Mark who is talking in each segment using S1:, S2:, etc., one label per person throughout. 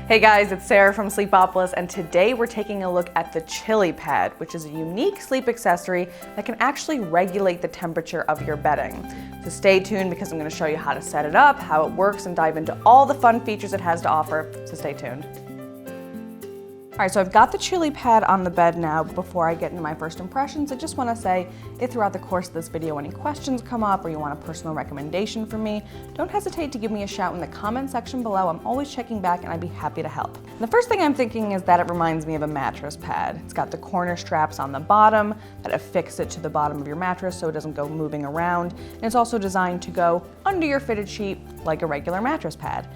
S1: Hey guys, it's Sarah from Sleepopolis, and today we're taking a look at the ChiliPad, which is a unique sleep accessory that can actually regulate the temperature of your bedding. So stay tuned because I'm going to show you how to set it up, how it works, and dive into all the fun features it has to offer, so stay tuned. Alright, so I've got the ChiliPad on the bed now. Before I get into my first impressions, I just want to say, if throughout the course of this video any questions come up or you want a personal recommendation from me, don't hesitate to give me a shout in the comment section below. I'm always checking back and I'd be happy to help. And the first thing I'm thinking is that it reminds me of a mattress pad. It's got the corner straps on the bottom that affix it to the bottom of your mattress so it doesn't go moving around. And it's also designed to go under your fitted sheet like a regular mattress pad.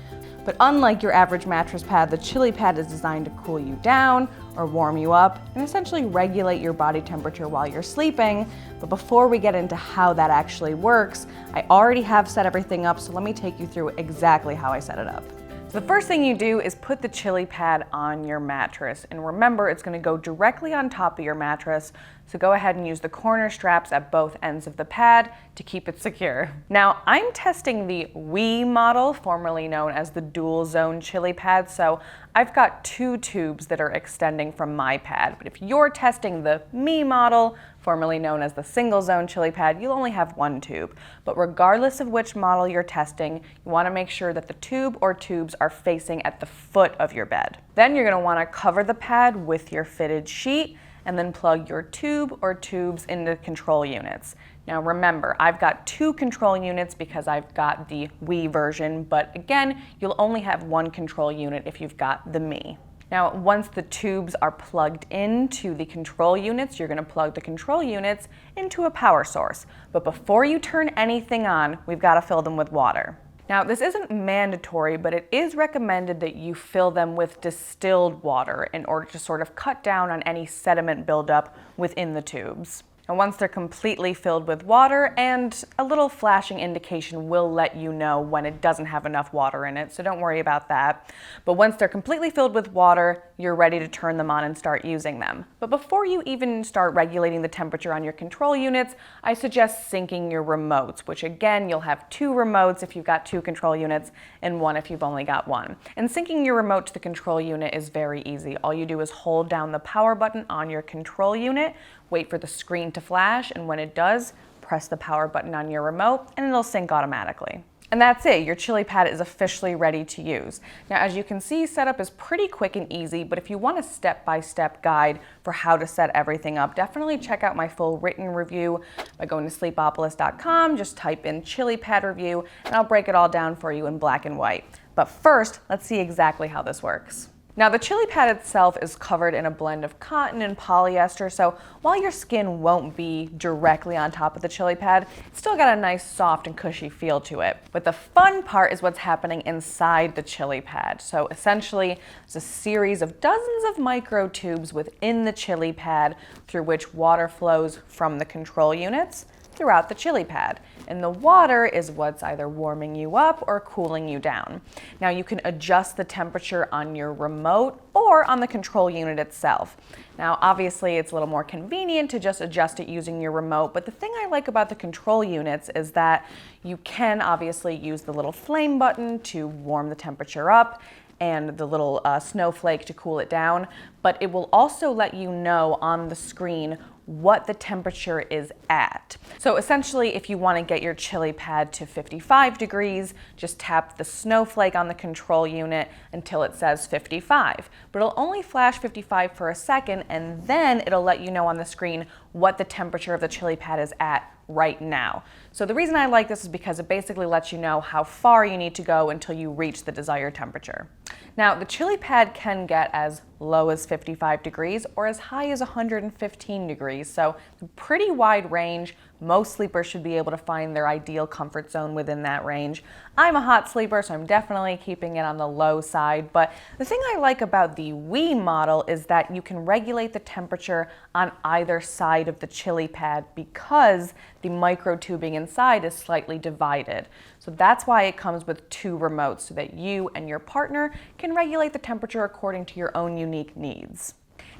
S1: But unlike your average mattress pad, the ChiliPad is designed to cool you down or warm you up and essentially regulate your body temperature while you're sleeping. But before we get into how that actually works, I already have set everything up, so let me take you through exactly how I set it up. So the first thing you do is put the ChiliPad on your mattress, and remember it's going to go directly on top of your mattress, so go ahead and use the corner straps at both ends of the pad to keep it secure. Now I'm testing the We model, formerly known as the dual zone ChiliPad, so I've got 2 tubes that are extending from my pad, but if you're testing the Me model, formerly known as the single zone ChiliPad, you'll only have 1 tube. But regardless of which model you're testing, you want to make sure that the tube or tubes are facing at the foot of your bed. Then you're going to want to cover the pad with your fitted sheet and then plug your tube or tubes into control units. Now remember, I've got 2 control units because I've got the We version, but again, you'll only have 1 control unit if you've got the Me. Now, once the tubes are plugged into the control units, you're going to plug the control units into a power source. But before you turn anything on, we've got to fill them with water. Now, this isn't mandatory, but it is recommended that you fill them with distilled water in order to sort of cut down on any sediment buildup within the tubes. And once they're completely filled with water, and a little flashing indication will let you know when it doesn't have enough water in it, so don't worry about that. But once they're completely filled with water, you're ready to turn them on and start using them. But before you even start regulating the temperature on your control units, I suggest syncing your remotes, which again, you'll have 2 remotes if you've got 2 control units and 1 if you've only got 1. And syncing your remote to the control unit is very easy. All you do is hold down the power button on your control unit, wait for the screen to flash, and when it does, press the power button on your remote and it'll sync automatically. And that's it, your ChiliPad is officially ready to use. Now as you can see, setup is pretty quick and easy, but if you want a step-by-step guide for how to set everything up, definitely check out my full written review by going to sleepopolis.com, just type in ChiliPad review, and I'll break it all down for you in black and white. But first, let's see exactly how this works. Now the ChiliPad itself is covered in a blend of cotton and polyester, so while your skin won't be directly on top of the ChiliPad, it's still got a nice soft and cushy feel to it. But the fun part is what's happening inside the ChiliPad. So essentially, it's a series of dozens of micro tubes within the ChiliPad through which water flows from the control units throughout the ChiliPad. And the water is what's either warming you up or cooling you down. Now you can adjust the temperature on your remote or on the control unit itself. Now obviously it's a little more convenient to just adjust it using your remote, but the thing I like about the control units is that you can obviously use the little flame button to warm the temperature up and the little snowflake to cool it down, but it will also let you know on the screen what the temperature is at. So essentially, if you want to get your ChiliPad to 55 degrees, just tap the snowflake on the control unit until it says 55. But it'll only flash 55 for a second, and then it'll let you know on the screen what the temperature of the ChiliPad is at right now. So the reason I like this is because it basically lets you know how far you need to go until you reach the desired temperature. Now, the ChiliPad can get as low as 55 degrees or as high as 115 degrees, so it's a pretty wide range. Most sleepers should be able to find their ideal comfort zone within that range. I'm a hot sleeper, so I'm definitely keeping it on the low side, but the thing I like about the We model is that you can regulate the temperature on either side of the ChiliPad because the micro tubing inside is slightly divided. So that's why it comes with 2 remotes, so that you and your partner can regulate the temperature according to your own unique needs.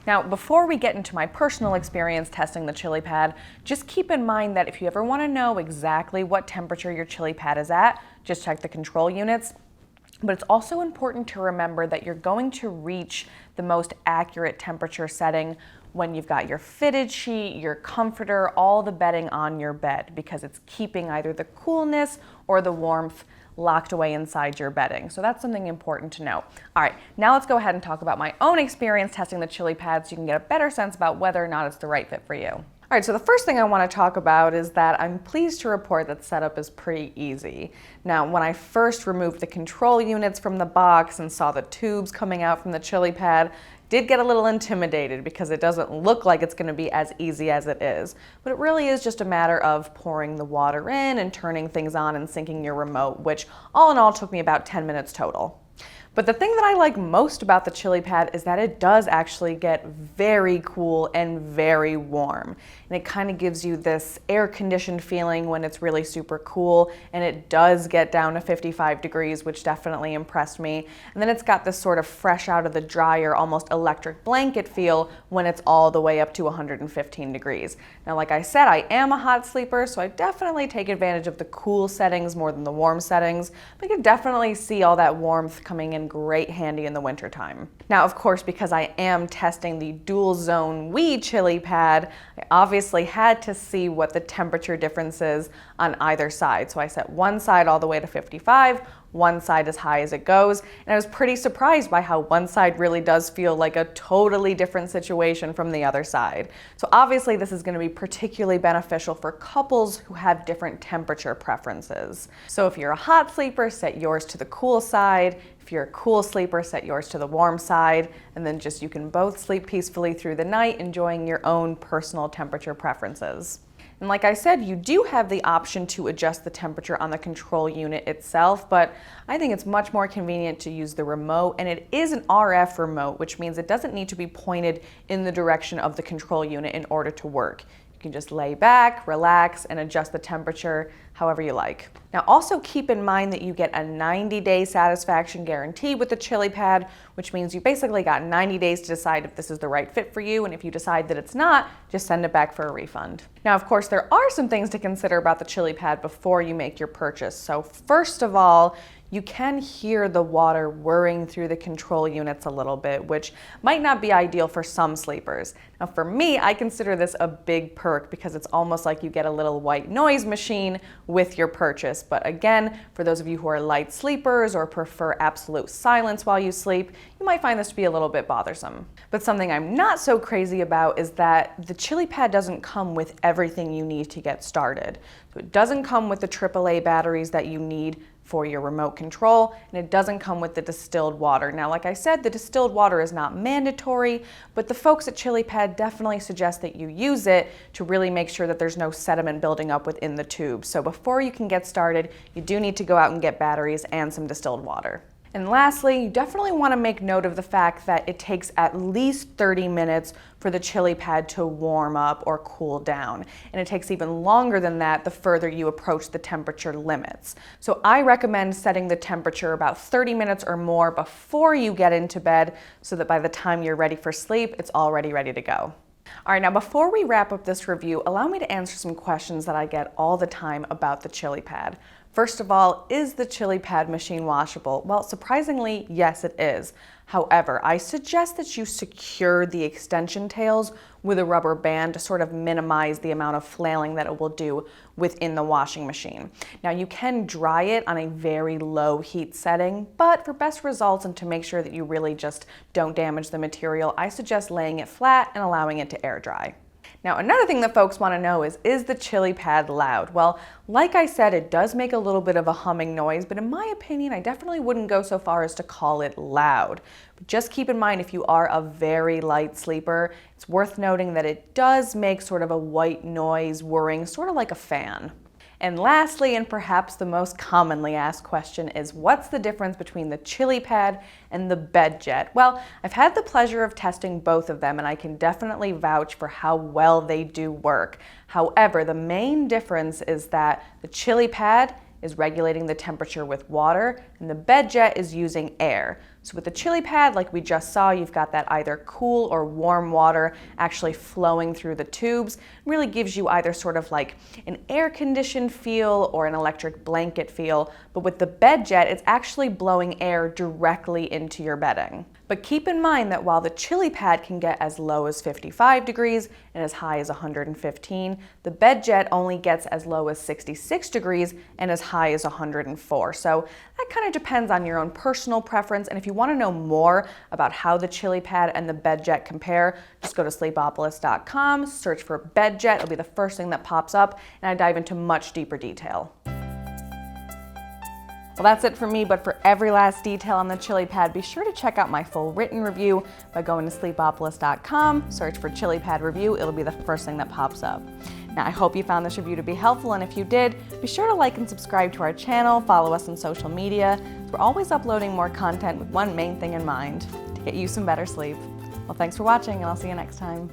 S1: Now, before we get into my personal experience testing the ChiliPad, just keep in mind that if you ever want to know exactly what temperature your ChiliPad is at, just check the control units. But it's also important to remember that you're going to reach the most accurate temperature setting when you've got your fitted sheet, your comforter, all the bedding on your bed, because it's keeping either the coolness or the warmth locked away inside your bedding. So that's something important to know. All right, now let's go ahead and talk about my own experience testing the ChiliPad so you can get a better sense about whether or not it's the right fit for you. All right, so the first thing I want to talk about is that I'm pleased to report that setup is pretty easy. Now, when I first removed the control units from the box and saw the tubes coming out from the ChiliPad, did get a little intimidated because it doesn't look like it's going to be as easy as it is. But it really is just a matter of pouring the water in and turning things on and syncing your remote, which all in all took me about 10 minutes total. But the thing that I like most about the ChiliPad is that it does actually get very cool and very warm. And it kind of gives you this air-conditioned feeling when it's really super cool, and it does get down to 55 degrees, which definitely impressed me. And then it's got this sort of fresh out of the dryer, almost electric blanket feel when it's all the way up to 115 degrees. Now, like I said, I am a hot sleeper, so I definitely take advantage of the cool settings more than the warm settings. But you can definitely see all that warmth coming in great handy in the wintertime. Now, of course, because I am testing the dual zone ChiliPad, I obviously had to see what the temperature difference is on either side. So I set one side all the way to 55, one side as high as it goes, and I was pretty surprised by how one side really does feel like a totally different situation from the other side. So obviously this is going to be particularly beneficial for couples who have different temperature preferences. So if you're a hot sleeper, set yours to the cool side. If you're a cool sleeper, set yours to the warm side, and then just you can both sleep peacefully through the night, enjoying your own personal temperature preferences. And like I said, you do have the option to adjust the temperature on the control unit itself, but I think it's much more convenient to use the remote, and it is an RF remote, which means it doesn't need to be pointed in the direction of the control unit in order to work. You can just lay back, relax, and adjust the temperature however you like. Now, also keep in mind that you get a 90-day satisfaction guarantee with the ChiliPad, which means you basically got 90 days to decide if this is the right fit for you, and if you decide that it's not, just send it back for a refund. Now, of course, there are some things to consider about the ChiliPad before you make your purchase. So first of all, you can hear the water whirring through the control units a little bit, which might not be ideal for some sleepers. Now for me, I consider this a big perk because it's almost like you get a little white noise machine with your purchase. But again, for those of you who are light sleepers or prefer absolute silence while you sleep, you might find this to be a little bit bothersome. But something I'm not so crazy about is that the ChiliPad doesn't come with everything you need to get started. So it doesn't come with the AAA batteries that you need for your remote control, and it doesn't come with the distilled water. Now, like I said, the distilled water is not mandatory, but the folks at ChiliPad definitely suggest that you use it to really make sure that there's no sediment building up within the tube. So before you can get started, you do need to go out and get batteries and some distilled water. And lastly, you definitely want to make note of the fact that it takes at least 30 minutes for the ChiliPad to warm up or cool down. And it takes even longer than that the further you approach the temperature limits. So I recommend setting the temperature about 30 minutes or more before you get into bed so that by the time you're ready for sleep, it's already ready to go. All right, now before we wrap up this review, allow me to answer some questions that I get all the time about the ChiliPad. First of all, is the ChiliPad machine washable? Well, surprisingly, yes, it is. However, I suggest that you secure the extension tails with a rubber band to sort of minimize the amount of flailing that it will do within the washing machine. Now, you can dry it on a very low heat setting, but for best results and to make sure that you really just don't damage the material, I suggest laying it flat and allowing it to air dry. Now, another thing that folks want to know is the ChiliPad loud? Well, like I said, it does make a little bit of a humming noise, but in my opinion, I definitely wouldn't go so far as to call it loud. But just keep in mind, if you are a very light sleeper, it's worth noting that it does make sort of a white noise whirring, sort of like a fan. And lastly, and perhaps the most commonly asked question is, what's the difference between the ChiliPad and the BedJet? Well, I've had the pleasure of testing both of them, and I can definitely vouch for how well they do work. However, the main difference is that the ChiliPad is regulating the temperature with water, and the BedJet is using air. So with the ChiliPad, like we just saw, you've got that either cool or warm water actually flowing through the tubes. It really gives you either sort of like an air-conditioned feel or an electric blanket feel. But with the BedJet, it's actually blowing air directly into your bedding. But keep in mind that while the ChiliPad can get as low as 55 degrees and as high as 115, the BedJet only gets as low as 66 degrees and as high as 104. So that kind of depends on your own personal preference. And if you want to know more about how the ChiliPad and the BedJet compare, just go to Sleepopolis.com, search for BedJet. It'll be the first thing that pops up, and I dive into much deeper detail. Well, that's it for me, but for every last detail on the ChiliPad, be sure to check out my full written review by going to Sleepopolis.com, search for ChiliPad review. It'll be the first thing that pops up. Now, I hope you found this review to be helpful, and if you did, be sure to like and subscribe to our channel, follow us on social media. We're always uploading more content with one main thing in mind: to get you some better sleep. Well, thanks for watching, and I'll see you next time.